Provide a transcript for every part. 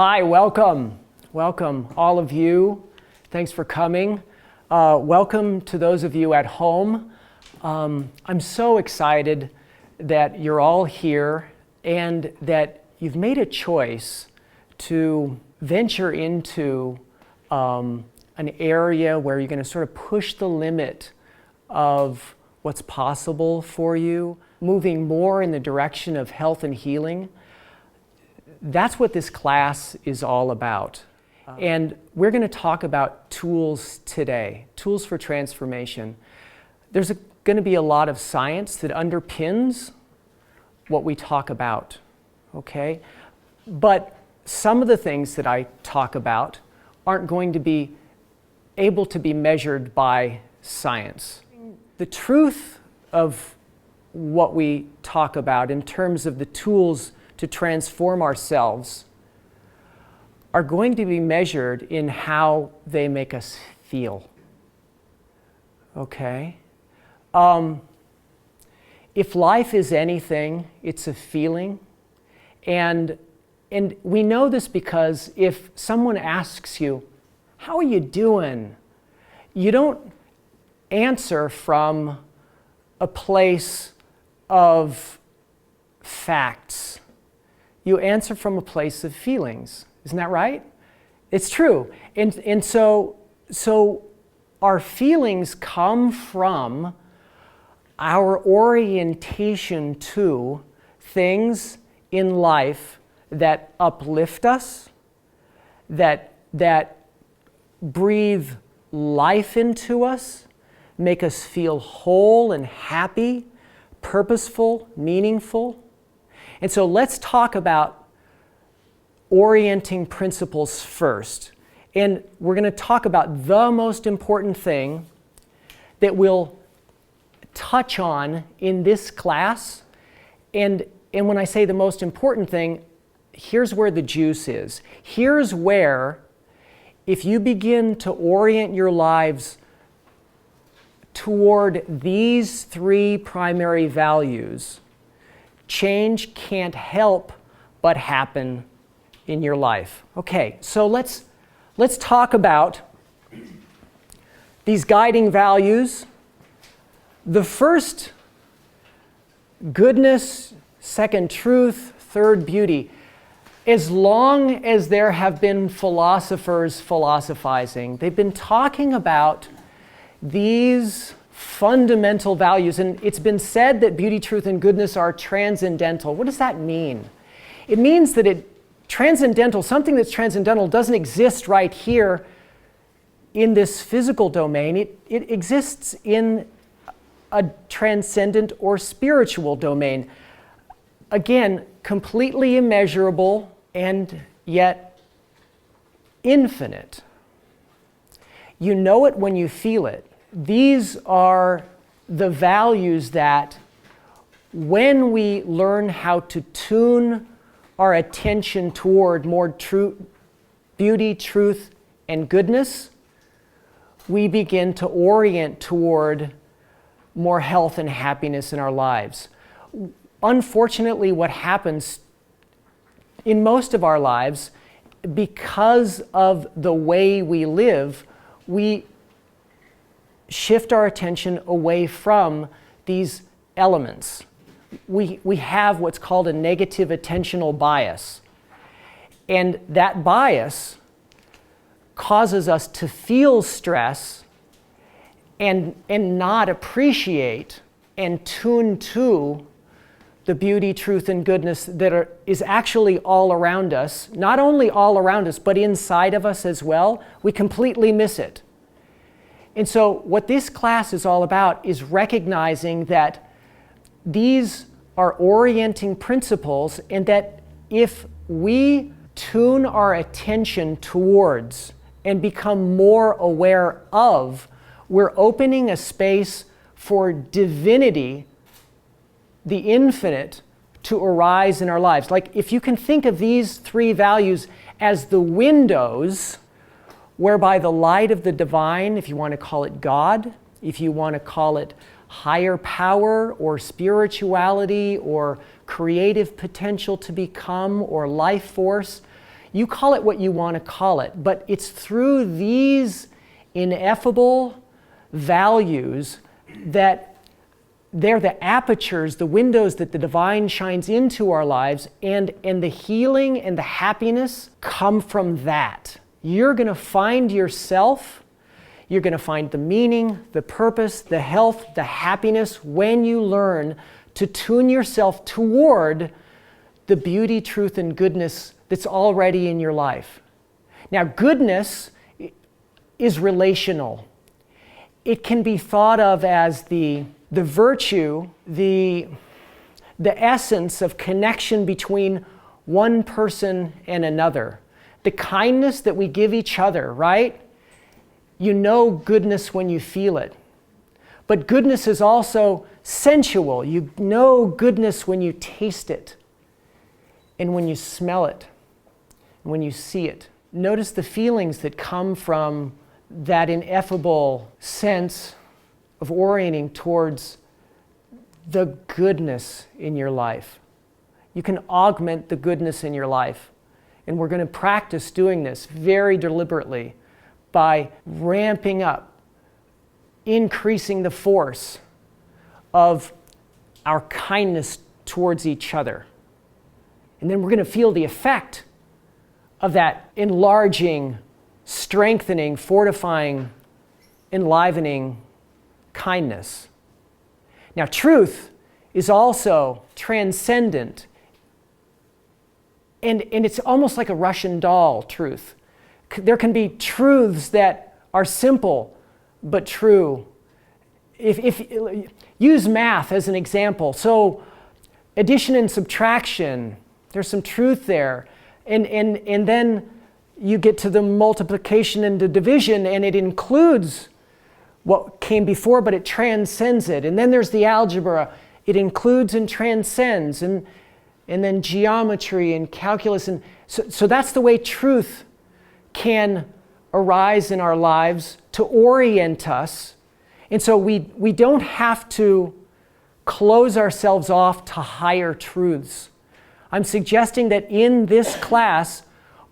Hi, welcome. Welcome, all of you. Thanks for coming. Welcome to those of you at home. I'm so excited that you're all here and that you've made a choice to venture into an area where you're going to sort of push the limit of what's possible for you, moving more in the direction of health and healing. That's what this class is all about. And we're going to talk about tools today, tools for transformation. There's going to be a lot of science that underpins what we talk about, okay? But some of the things that I talk about aren't going to be able to be measured by science. The truth of what we talk about in terms of the tools to transform ourselves are going to be measured in how they make us feel. Okay? If life is anything, it's a feeling. And we know this because if someone asks you, "How are you doing?" you don't answer from a place of facts. You answer from a place of feelings. Isn't that right? It's true. And so our feelings come from our orientation to things in life that uplift us, that breathe life into us, make us feel whole and happy, purposeful, meaningful. And so let's talk about orienting principles first. And we're going to talk about the most important thing that we'll touch on in this class. And when I say the most important thing, here's where the juice is. Here's where, if you begin to orient your lives toward these three primary values, change can't help but happen in your life. Okay, so let's talk about these guiding values. The first, goodness; second, truth; third, beauty. As long as there have been philosophers philosophizing, they've been talking about these fundamental values, and it's been said that beauty, truth, and goodness are transcendental. What does that mean? It means that something that's transcendental doesn't exist right here in this physical domain. It exists in a transcendent or spiritual domain. Again, completely immeasurable and yet infinite. You know it when you feel it. These are the values that, when we learn how to tune our attention toward more beauty, truth, and goodness, we begin to orient toward more health and happiness in our lives. Unfortunately, what happens in most of our lives, because of the way we live, we shift our attention away from these elements. We have what's called a negative attentional bias. And that bias causes us to feel stress and not appreciate and tune to the beauty, truth, and goodness that is actually all around us. Not only all around us, but inside of us as well. We completely miss it. And so what this class is all about is recognizing that these are orienting principles, and that if we tune our attention towards and become more aware of, we're opening a space for divinity, the infinite, to arise in our lives. Like, if you can think of these three values as the windows whereby the light of the divine, if you want to call it God, if you want to call it higher power or spirituality or creative potential to become or life force, You call it what you want to call it, but it's through these ineffable values that they're the apertures, the windows that the divine shines into our lives, and the healing and the happiness come from that. You're going to find yourself, you're going to find the meaning, the purpose, the health, the happiness when you learn to tune yourself toward the beauty, truth, and goodness that's already in your life. Now, goodness is relational. It can be thought of as the virtue, the essence of connection between one person and another. The kindness that we give each other, right? You know goodness when you feel it. But goodness is also sensual. You know goodness when you taste it, and when you smell it, and when you see it. Notice the feelings that come from that ineffable sense of orienting towards the goodness in your life. You can augment the goodness in your life. And we're going to practice doing this very deliberately by ramping up, increasing the force of our kindness towards each other. And then we're going to feel the effect of that enlarging, strengthening, fortifying, enlivening kindness. Now, truth is also transcendent, and it's almost like a Russian doll truth. There can be truths that are simple but true. If use math as an example. So addition and subtraction, there's some truth there. And then you get to the multiplication and the division, and it includes what came before, but it transcends it. And then there's the algebra. It includes and transcends. And then geometry and calculus. And so that's the way truth can arise in our lives to orient us. And so we don't have to close ourselves off to higher truths. I'm suggesting that in this class,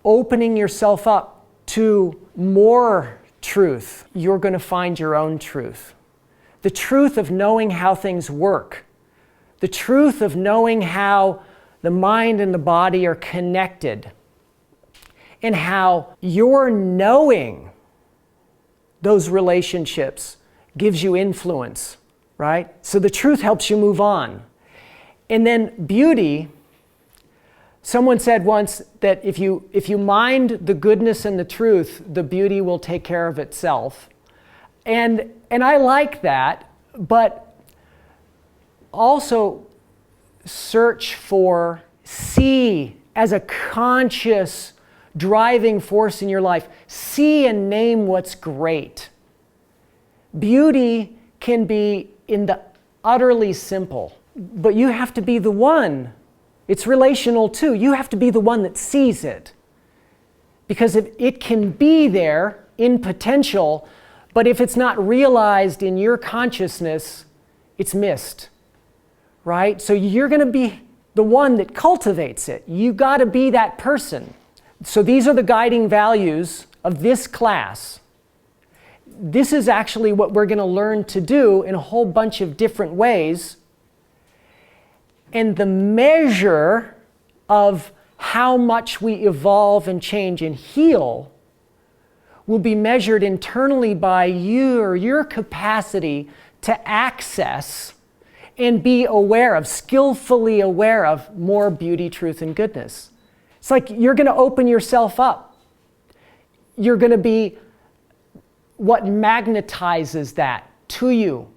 opening yourself up to more truth, you're going to find your own truth. The truth of knowing how things work. The truth of knowing how the mind and the body are connected. And how your knowing those relationships gives you influence, right? So the truth helps you move on. And then beauty, someone said once that if you mind the goodness and the truth, the beauty will take care of itself. And I like that, but also search for, see as a conscious driving force in your life. See and name what's great. Beauty can be in the utterly simple, but you have to be the one. It's relational too. You have to be the one that sees it. Because if it can be there in potential, but if it's not realized in your consciousness, it's missed. Right? So you're going to be the one that cultivates it. You got to be that person. So these are the guiding values of this class. This is actually what we're going to learn to do in a whole bunch of different ways. And the measure of how much we evolve and change and heal will be measured internally by your capacity to access and be aware of, skillfully aware of more beauty, truth, and goodness. It's like you're going to open yourself up. You're going to be what magnetizes that to you.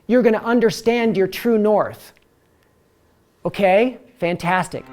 You're going to understand your true north. Okay? Fantastic.